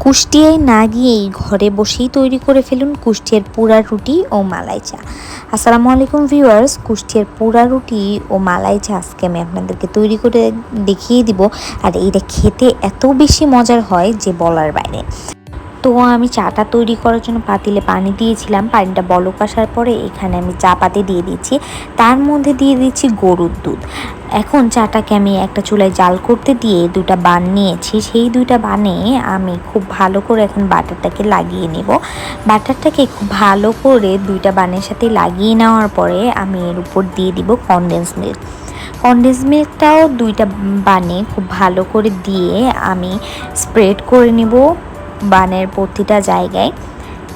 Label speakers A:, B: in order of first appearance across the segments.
A: কুষ্টিয়ায় না গিয়েই ঘরে বসেই তৈরি করে ফেলুন কুষ্টিয়ার পুরা রুটি ও মালাই চা। আসসালামু আলাইকুম ভিউয়ার্স, কুষ্টিয়ার পুরা রুটি ও মালাই চা আজকে আমি আপনাদেরকে তৈরি করে দেখিয়ে দিব। আর এইটা খেতে এত বেশি মজার হয় যে বলার বাইরে। তো আমি চাটা তৈরি করার জন্য পাতিলে পানি দিয়েছিলাম। পানিটা বলক আসার পরে এখানে আমি চা পাতি দিয়ে দিচ্ছি, তার মধ্যে দিয়ে দিচ্ছি গরুর দুধ। এখন চাটাকে আমি একটা চুলায় জাল করতে দিয়ে দুটা বান নিয়েছি, সেই দুইটা বানে আমি খুব ভালো করে এখন বাটারটাকে লাগিয়ে নেব। বাটারটাকে খুব ভালো করে দুইটা বানের সাথে লাগিয়ে নেওয়ার পরে আমি এর উপর দিয়ে দিব কনডেন্স মিল্ক। কনডেন্স মিল্কটাও দুইটা বানে খুব ভালো করে দিয়ে আমি স্প্রেড করে নেব বানের প্রতিটা জায়গায়।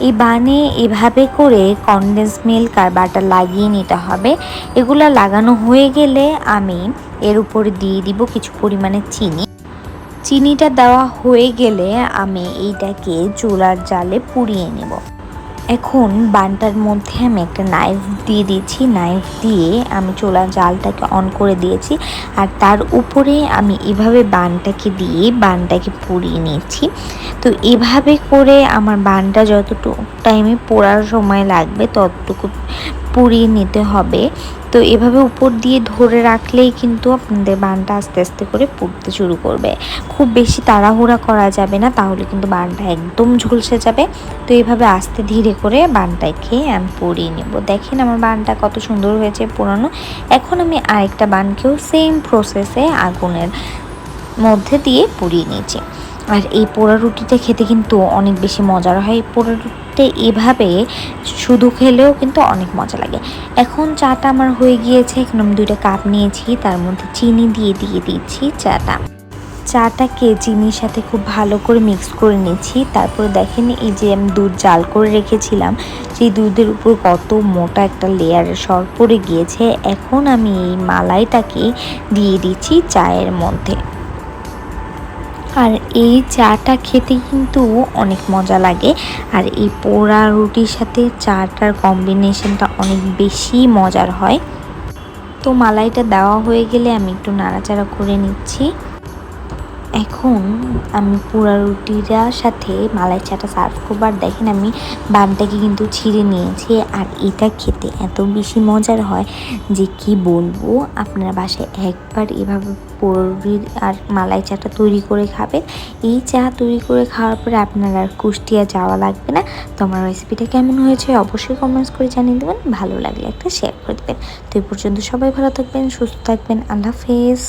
A: এই বানে এভাবে করে কনডেন্স মিল্ক আর বাটার লাগিয়ে নিতে হবে। এগুলো লাগানো হয়ে গেলে আমি এর উপরে দিয়ে দিব কিছু পরিমাণে চিনি। চিনিটা দেওয়া হয়ে গেলে আমি এইটাকে চুলার জালে পুড়িয়ে নেব। এখন বানটার মধ্যে আমি একটা নাইফ দিয়ে দিচ্ছি, নাইফ দিয়ে আমি চুলার জালটাকে অন করে দিয়েছি আর তার উপরে আমি এভাবে বানটাকে দিয়ে বানটাকে পুড়িয়ে নিচ্ছি। তো এভাবে করে আমার বানটা যতটুকু টাইমে পোড়ার সময় লাগবে ততটুকু পুড়িয়ে নিতে হবে। তো এভাবে উপর দিয়ে ধরে রাখলেই কিন্তু আপনাদের বানটা আস্তে আস্তে করে পুড়তে শুরু করবে। খুব বেশি তাড়াহুড়া করা যাবে না, তাহলে কিন্তু বানটা একদম ঝলসে যাবে। তো এইভাবে আস্তে ধীরে করে বানটাকে আমি পুড়িয়ে নেব। দেখেন আমার বানটা কত সুন্দর হয়েছে পোড়ানো। এখন আমি আরেকটা বানকেও সেম প্রসেসে আগুনের মধ্যে দিয়ে পুড়িয়ে নিয়েছি। আর এই পোড়া রুটিটা খেতে কিন্তু অনেক বেশি মজার হয়। এই পোড়া রুটিটা এভাবে শুধু খেলেও কিন্তু অনেক মজা লাগে। এখন চাটা আমার হয়ে গিয়েছে। এখন আমি দুইটা কাপ নিয়েছি, তার মধ্যে চিনি দিয়ে দিচ্ছি চাটাকে চিনির সাথে খুব ভালো করে মিক্স করে নিচ্ছি। তারপরে দেখেন এই যে আমি দুধ জাল করে রেখেছিলাম, সেই দুধের উপর কত মোটা একটা লেয়ারের সর পড়ে গিয়েছে। এখন আমি এই মালাইটাকে দিয়ে দিচ্ছি চায়ের মধ্যে। আর এই চাটা খেতে কিন্তু অনেক মজা লাগে। আর এই পোড়া রুটির সাথে চাটার কম্বিনেশনটা অনেক বেশি মজার হয়। তো মালাইটা দেওয়া হয়ে গেলে আমি একটু নাড়াচাড়া করে নিচ্ছি। এখন আমি পোড়া রুটিটার সাথে মালাই চাটা সার্ভ করবো। আর দেখেন আমি বানটাকে কিন্তু ছিঁড়ে নিয়েছি। আর এটা খেতে এত বেশি মজার হয় যে কি বলবো। আপনারা বাসায় একবার এভাবে পোড়া রুটি আর মালাই চাটা তৈরি করে খাবেন। এই চা তৈরি করে খাওয়ার পরে আপনার আর কুষ্টিয়া যাওয়া লাগবে না। তো আমার রেসিপিটা কেমন হয়েছে অবশ্যই কমেন্টস করে জানিয়ে দেবেন। ভালো লাগলে একটা শেয়ার করে দেবেন। তো এই পর্যন্ত সবাই ভালো থাকবেন, সুস্থ থাকবেন। আল্লাহ হাফেজ।